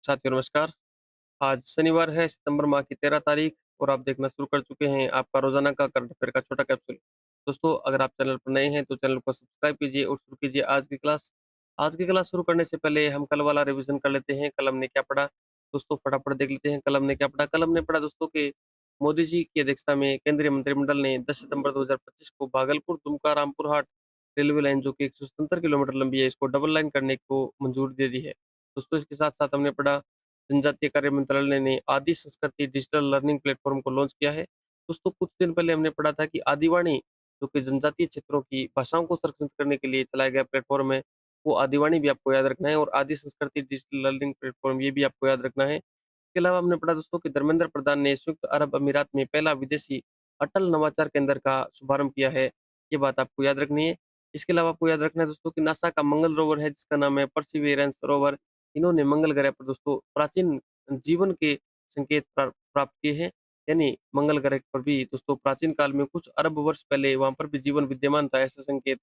साथियों नमस्कार। आज शनिवार है सितंबर माह की 13 तारीख और आप देखना शुरू कर चुके हैं आपका रोजाना का करंट अफेयर का छोटा कैप्सूल। दोस्तों अगर आप चैनल पर नए हैं तो चैनल को सब्सक्राइब कीजिए और शुरू कीजिए आज की क्लास। आज की क्लास शुरू करने से पहले हम कल वाला रिवीजन कर लेते हैं, कल हमने क्या पढ़ा। दोस्तों फटाफट देख लेते हैं कल हमने क्या पढ़ा। कल हमने पढ़ा दोस्तों के मोदी जी की अध्यक्षता में केंद्रीय मंत्रिमंडल ने 10 सितंबर 2025 को भागलपुर दुमका रामपुर हाट रेलवे लाइन जो कि 177 किलोमीटर लंबी है इसको डबल लाइन करने को मंजूरी दे दी है। दोस्तों इसके साथ साथ हमने पढ़ा जनजातीय कार्य मंत्रालय ने आदि संस्कृति डिजिटल लर्निंग प्लेटफॉर्म को लॉन्च किया है। दोस्तों कुछ दिन पहले हमने पढ़ा था कि आदिवाणी जो कि जनजातीय क्षेत्रों की भाषाओं को संरक्षित करने के लिए चलाया गया प्लेटफॉर्म है, वो आदिवाणी भी आपको याद रखना है और आदि संस्कृति डिजिटल लर्निंग प्लेटफॉर्म ये भी आपको याद रखना है। इसके अलावा हमने पढ़ा दोस्तों कि धर्मेंद्र प्रधान ने संयुक्त अरब अमीरात में पहला विदेशी अटल नवाचार केंद्र का शुभारंभ किया है। ये बात आपको याद रखनी है। इसके अलावा आपको याद रखना है दोस्तों कि नासा का मंगल रोवर है जिसका नाम है परसिवियरेंस रोवर। इन्होंने मंगल ग्रह पर दोस्तों प्राचीन जीवन के संकेत प्राप्त किए हैं। यानी मंगल ग्रह पर भी दोस्तों प्राचीन काल में कुछ अरब वर्ष पहले वहां पर भी जीवन विद्यमान था, ऐसे संकेत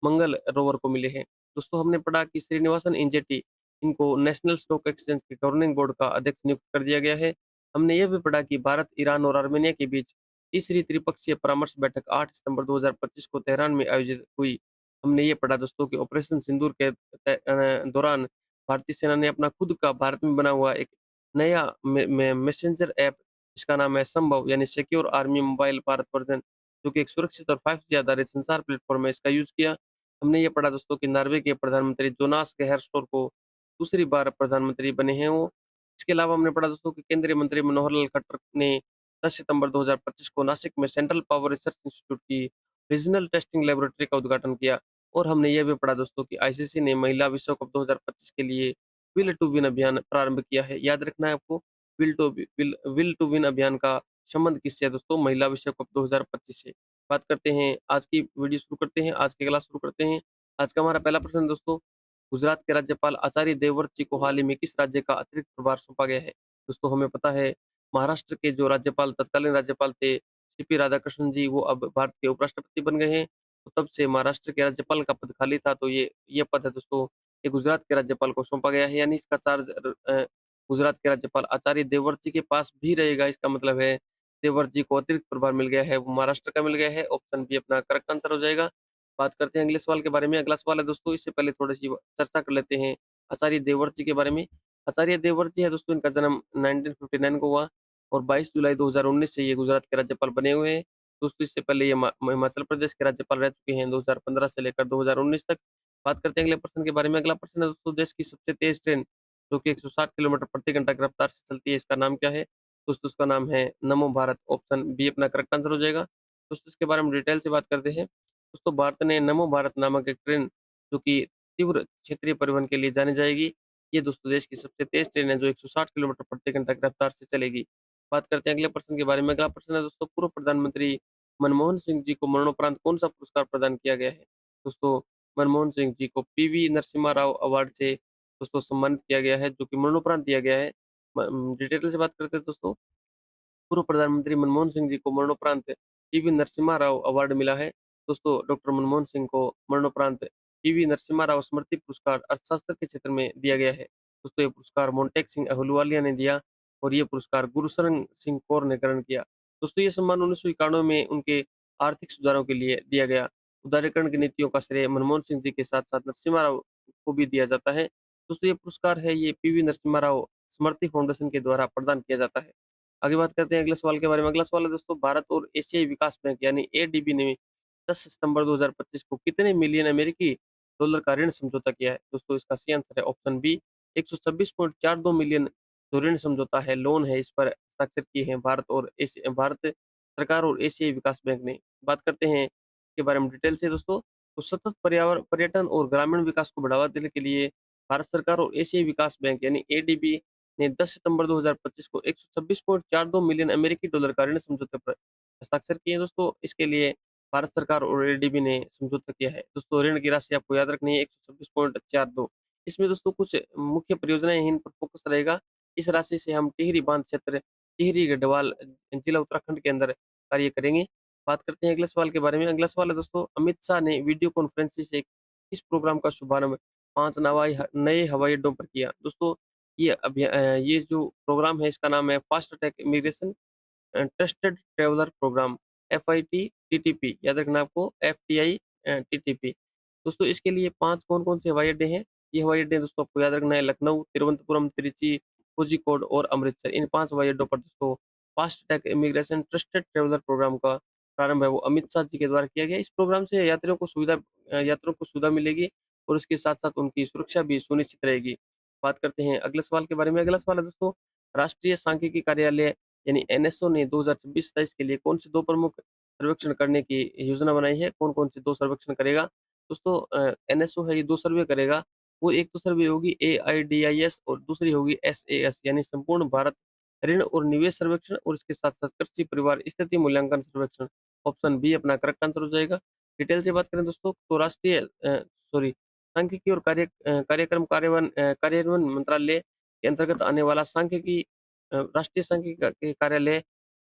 मंगल रोवर को मिले हैं। दोस्तों हमने पढ़ा कि श्रीनिवासन इंजेटी इनको नेशनल स्टॉक एक्सचेंज के गवर्निंग बोर्ड का अध्यक्ष नियुक्त कर दिया गया है। हमने यह भी पढ़ा कि भारत ईरान और आर्मेनिया के बीच तीसरी त्रिपक्षीय परामर्श बैठक 8 सितंबर 2025 को तेहरान में आयोजित हुई। हमने ये पढ़ा दोस्तों कि ऑपरेशन सिंदूर के दौरान भारतीय सेना ने अपना खुद का भारत में बना हुआ एक नया मैसेंजर ऐप जिसका नाम है संभव यानी secure army mobile Bharat version, जो कि एक सुरक्षित और 5G आधारित संचार प्लेटफॉर्म है, इसका यूज किया। हमने ये पढ़ा दोस्तों कि नॉर्वे के प्रधानमंत्री जोनास गहरस्टोर को दूसरी बार प्रधानमंत्री बने हैं वो। इसके अलावा हमने पढ़ा दोस्तों कि केंद्रीय मंत्री मनोहर लाल खट्टर ने 10 सितंबर 2025 को नासिक में सेंट्रल पावर रिसर्च इंस्टीट्यूट की रीजनल टेस्टिंग लेबोरेटरी का उद्घाटन किया। और हमने यह भी पढ़ा दोस्तों कि आईसीसी ने महिला विश्व कप 2025 के लिए विल टू विन अभियान प्रारंभ किया है। याद रखना है आपको, विल टू विन अभियान का संबंध किससे है दोस्तों? महिला विश्व कप 2025 से। बात करते हैं आज की वीडियो शुरू करते हैं, आज की क्लास शुरू करते हैं। आज का हमारा पहला प्रश्न दोस्तों, गुजरात के राज्यपाल आचार्य देवव्रत जी को हाल ही में किस राज्य का अतिरिक्त प्रभार सौंपा गया है? दोस्तों हमें पता है महाराष्ट्र के जो राज्यपाल तत्कालीन राज्यपाल थे सीपी राधाकृष्णन जी, वो अब भारत के उपराष्ट्रपति बन गए हैं। तो तब से महाराष्ट्र के राज्यपाल का पद खाली था, तो ये पद है दोस्तों, ये गुजरात के राज्यपाल को सौंपा गया है। यानी इसका चार्ज गुजरात के राज्यपाल आचार्य देवव्रत जी के पास भी रहेगा। इसका मतलब है देवव्रत जी को अतिरिक्त प्रभार मिल गया है, वो महाराष्ट्र का मिल गया है। ऑप्शन बी अपना करेक्ट आंसर हो जाएगा। बात करते हैं अगले सवाल के बारे में। अगला सवाल है दोस्तों, इससे पहले थोड़ी सी चर्चा कर लेते हैं आचार्य देवव्रत जी के बारे में। आचार्य देवव्रत जी है दोस्तों, इनका जन्म 1959 को हुआ और 22 जुलाई 2019 से ये गुजरात के राज्यपाल बने हुए हैं। दोस्तों इससे पहले ये हिमाचल प्रदेश के राज्यपाल रह चुके हैं 2015 से लेकर 2019 तक। बात करते हैं अगले प्रश्न के बारे में। अगला प्रश्न है दोस्तों, देश की सबसे तेज ट्रेन जो कि 160 किलोमीटर प्रति घंटा की रफ्तार से चलती है, इसका नाम क्या है? दोस्तों उसका नाम है नमो भारत। ऑप्शन बी अपना करेक्ट आंसर हो जाएगा। दोस्तों इसके बारे में डिटेल से बात करते हैं। दोस्तों भारत ने नमो भारत नामक एक ट्रेन जो कि तीव्र क्षेत्रीय परिवहन के लिए जानी जाएगी, ये दोस्तों देश की सबसे तेज ट्रेन है जो 160 किलोमीटर प्रति घंटा की रफ्तार से चलेगी। बात करते हैं अगले प्रश्न के बारे में। अगला प्रश्न है दोस्तों, पूर्व प्रधानमंत्री मनमोहन सिंह जी को मरणोपरांत कौन सा पुरस्कार प्रदान किया गया है? दोस्तों मनमोहन सिंह जी को पीवी नरसिम्हा राव अवार्ड से दोस्तों सम्मानित किया गया है, जो कि मरणोपरांत दिया गया है। डिटेल से बात करते हैं दोस्तों, पूर्व प्रधानमंत्री मनमोहन सिंह जी को मरणोपरांत पीवी नरसिम्हा राव अवार्ड मिला है। दोस्तों डॉक्टर मनमोहन सिंह को मरणोपरांत पीवी नरसिम्हा राव स्मृति पुरस्कार अर्थशास्त्र के क्षेत्र में दिया गया है। दोस्तों ये पुरस्कार मोन्टेक सिंह अहलूवालिया ने दिया और ये पुरस्कार गुरुशरण सिंह कौर ने ग्रहण किया। दोस्तों ये सम्मान 1991 में उनके आर्थिक सुधारों के लिए दिया गया। उदारीकरण की नीतियों का श्रेय मनमोहन सिंह जी के साथ साथ नरसिम्हा राव को भी दिया जाता है। दोस्तों ये पुरस्कार है ये पीवी नरसिम्हा राव स्मृति फाउंडेशन के द्वारा प्रदान किया जाता है। आगे बात करते हैं अगले सवाल के बारे में। अगला सवाल है दोस्तों, भारत और एशियाई विकास बैंक यानी एडीबी ने 10 सितंबर 2025 को कितने मिलियन अमेरिकी डॉलर का ऋण समझौता किया है? दोस्तों इसका सही आंसर है ऑप्शन बी 126.42 मिलियन जो ऋण समझौता है, लोन है, इस पर हस्ताक्षर किए हैं भारत सरकार और एशियाई विकास बैंक ने। बात करते हैं इसके बारे में डिटेल से दोस्तों, तो सतत पर्यावरण पर्यटन और ग्रामीण विकास को बढ़ावा देने के लिए भारत सरकार और एशियाई विकास बैंक यानी एडीबी ने 10 सितंबर 2025 को 126.42 मिलियन अमेरिकी डॉलर का ऋण समझौते पर हस्ताक्षर किए हैं। दोस्तों इसके लिए भारत सरकार और एडीबी ने समझौता किया है। दोस्तों ऋण की राशि आपको याद रखनी है 126.42। इसमें दोस्तों कुछ मुख्य परियोजनाएं हैं, इन पर फोकस रहेगा। इस राशि से हम टिहरी बांध क्षेत्र, टिहरी गढ़वाल जिला उत्तराखंड के अंदर कार्य करेंगे। बात करते हैं अगले सवाल के बारे में। अगला सवाल है दोस्तों, अमित शाह ने वीडियो कॉन्फ्रेंसिंग से किस प्रोग्राम का शुभारंभ 5 नए हवाई अड्डों पर किया? दोस्तों ये जो प्रोग्राम है इसका नाम है fast track immigration trusted traveller programme FIT TTP, याद रखना आपको FTI TTP। दोस्तों इसके लिए 5 कौन-कौन से हवाई अड्डे हैं? ये हवाई अड्डे दोस्तों आपको याद रखना है लखनऊ, तिरुवनंतपुरम, त्रिची, कोझिकोड और अमृतसर। इन 5 हवाई अड्डों पर दोस्तों fast track immigration trusted traveller programme का प्रारंभ है वो अमित शाह जी के द्वारा किया गया। इस प्रोग्राम से यात्रियों को सुविधा मिलेगी और उसके साथ-साथ उनकी सुरक्षा भी सुनिश्चित रहेगी। बात करते हैं अगले सवाल के बारे में। अगला सवाल है दोस्तों राष्ट्रीय सांख्यिकी कार्यालय यानी NSO ने 2026-27 के लिए कौन से 2 प्रमुख सर्वेक्षण करने की योजना बनाई है? कौन-कौन से 2 सर्वेक्षण करेगा? दोस्तों NSO है ये 2 सर्वे करेगा। वो एक तो सर्वे होगी AIDIS और दूसरी होगी SAS यानी संपूर्ण भारत ऋण और निवेश सर्वेक्षण और इसके साथ-साथ कृषि परिवार स्थिति मूल्यांकन सर्वेक्षण। ऑप्शन बी अपना करेक्ट आंसर हो जाएगा। डिटेल से बात करें दोस्तों तो सांख्यिकी और कार्यान्वयन मंत्रालय के अंतर्गत आने वाला राष्ट्रीय सांख्यिकी के कार्यालय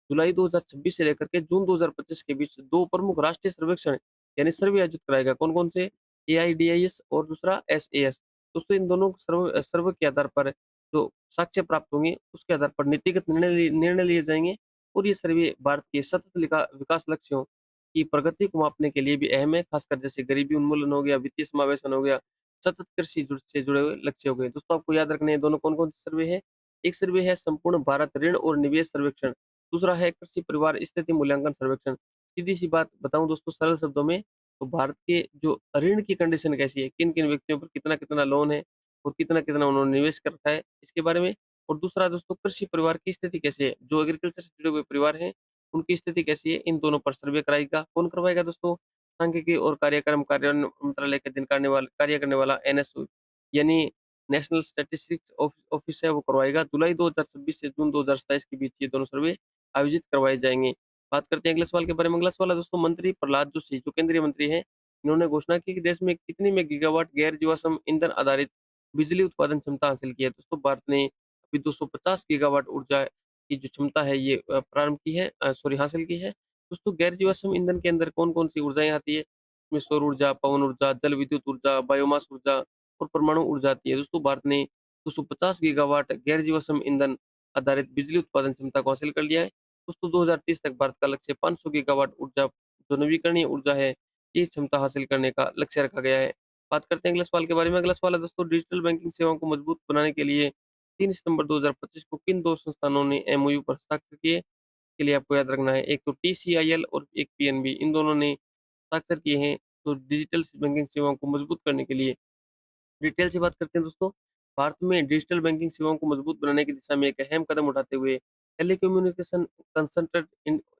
जुलाई 2026 से लेकर के जून 2025 के बीच 2 प्रमुख राष्ट्रीय सर्वेक्षण यानी सर्वे आयोजित कराएगा। कौन-कौन से? AIDIS और दूसरा SAS। दोस्तों इन दोनों सर्वे के आधार पर जो साक्ष्य प्राप्त होंगे, उसके आधार पर नीतिगत निर्णय लिए जाएँगे और ये सर्वे भारत के सतत लिका विकास लक्ष्यों की प्रगति को मापने के लिए भी अहम है, खासकर जैसे गरीबी उन्मूलन हो गया, वित्तीय समावेशन हो गया, सतत कृषि से जुड़े हुए लक्ष्य हो गए। दोस्तों आपको याद रखने हैं दोनों कौन-कौन से सर्वे हैं? एक सर्वे है संपूर्ण भारत ऋण और निवेश सर्वेक्षण, दूसरा है कृषि परिवार स्थिति मूल्यांकन सर्वेक्षण। सीधी-सी बात बताऊँ दोस्तों सरल शब्दों में, तो भारत के जो ऋण की कंडीशन कैसी है, किन-किन व्यक्तियों पर कितना-कितना लोन है और कितना-कितना उन्होंने निवेश कर रखा है, इसके बारे में। और दूसरा दोस्तों कृषि परिवार की स्थिति कैसी है, जो एग्रीकल्चर से जुड़े हुए परिवार हैं, उनकी स्थिति कैसी है, इन दोनों पर सर्वे कराएगा। कौन करवाएगा दोस्तों? सांख्यिकी और कार्यक्रम कार्यान्वयन मंत्रालय के अधीन कार्य करने वाला NSO यानी नेशनल स्टैटिस्टिक्स ऑफिस है वो करवाएगा। जुलाई 2026 से जून 2027 के बीच ये दोनों सर्वे आयोजित करवाए जाएँगे। बात करते हैं अगले सवाल के बारे में। अगला सवाल है दोस्तों मंत्री प्रहलाद जोशी जो केंद्रीय मंत्री हैं, इन्होंने घोषणा की कि देश में कितनी में गीगावाट गैर जीवाश्म ईंधन आधारित बिजली उत्पादन क्षमता हासिल की है। दोस्तों भारत ने अभी 250 गीगावाट ऊर्जा की जो क्षमता है ये हासिल की है। दोस्तों गैर जीवाश्म ईंधन के अंदर कौन-कौन सी ऊर्जाएँ आती है? इसमें सौर ऊर्जा, पवन ऊर्जा, जल विद्युत ऊर्जा, बायोमास ऊर्जा और परमाणु ऊर्जा आती है। दोस्तों भारत ने 250 गीगावाट गैर जीवाश्म ईंधन आधारित बिजली उत्पादन क्षमता को हासिल कर लिया है। दोस्तों 2030 तक भारत का लक्ष्य 500 गीगावाट ऊर्जा जो नवीकरणीय ऊर्जा है, ये क्षमता हासिल करने का लक्ष्य रखा गया है। बात करते हैं अगले सवाल के बारे में। अगला सवाल है दोस्तों डिजिटल बैंकिंग सेवाओं को मजबूत बनाने के लिए 3 सितंबर 2025 को किन 2 संस्थानों ने MOU पर हस्ताक्षर किए? इसके लिए आपको याद रखना है, एक तो TCIL और एक PNB इन दोनों ने हस्ताक्षर किए हैं, तो डिजिटल बैंकिंग सेवाओं को मजबूत करने के लिए। डिटेल से बात करते हैं दोस्तों, भारत में डिजिटल बैंकिंग सेवाओं को मजबूत बनाने की दिशा में एक अहम कदम उठाते हुए टेलीकम्युनिकेशन कंसल्टेंट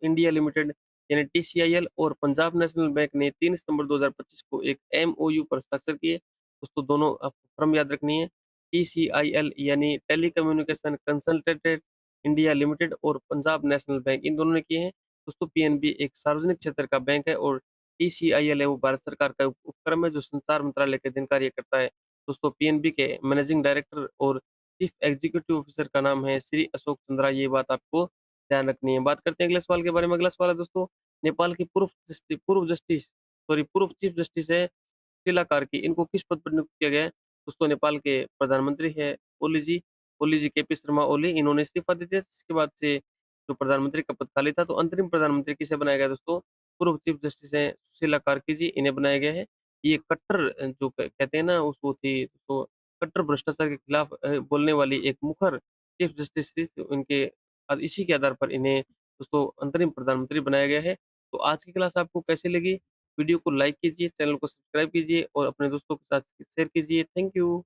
इंडिया लिमिटेड यानी TCIL और पंजाब नेशनल बैंक ने 3 सितंबर 2025 को एक MOU पर हस्ताक्षर किए। दोस्तों दोनों फर्म याद रखनी है, TCIL यानी टेलीकम्युनिकेशन कंसल्टेंट इंडिया लिमिटेड और पंजाब नेशनल बैंक इन दोनों ने किए हैं। दोस्तों PNB एक सार्वजनिक क्षेत्र का बैंक है और TCIL है वो भारत सरकार का उपक्रम है जो संचार मंत्रालय के अधीन कार्य करता है। दोस्तों पीएनबी के मैनेजिंग डायरेक्टर और चीफ एग्जीक्यूटिव ऑफिसर का नाम है श्री अशोक चंद्रा, ये बात आपको ध्यान रखनी है। बात करते हैं अगले सवाल के बारे में। अगला सवाल है दोस्तों नेपाल की पूर्व चीफ जस्टिस है शीला कार्की, इनको किस पद पर नियुक्त किया गया है? दोस्तों नेपाल के प्रधानमंत्री है ओली जी केपी शर्मा ओली, इन्होंने इस्तीफा दे दिया। इसके बाद से जो प्रधानमंत्री का पद खाली था तो अंतरिम प्रधानमंत्री किसे बनाया गया दोस्तों? पूर्व चीफ जस्टिस हैं सुशीला कार्की जी, इन्हें बनाया गया है। ये कट्टर जो कहते हैं ना उस वो थी तो कट्टर भ्रष्टाचार के खिलाफ बोलने वाली एक मुखर चीफ जस्टिस थी, तो इनके इसी के आधार पर इन्हें दोस्तों अंतरिम प्रधानमंत्री बनाया गया है। तो आज की क्लास आपको कैसी लगी? वीडियो को लाइक कीजिए, चैनल को सब्सक्राइब कीजिए और अपने दोस्तों के साथ शेयर कीजिए। Thank you.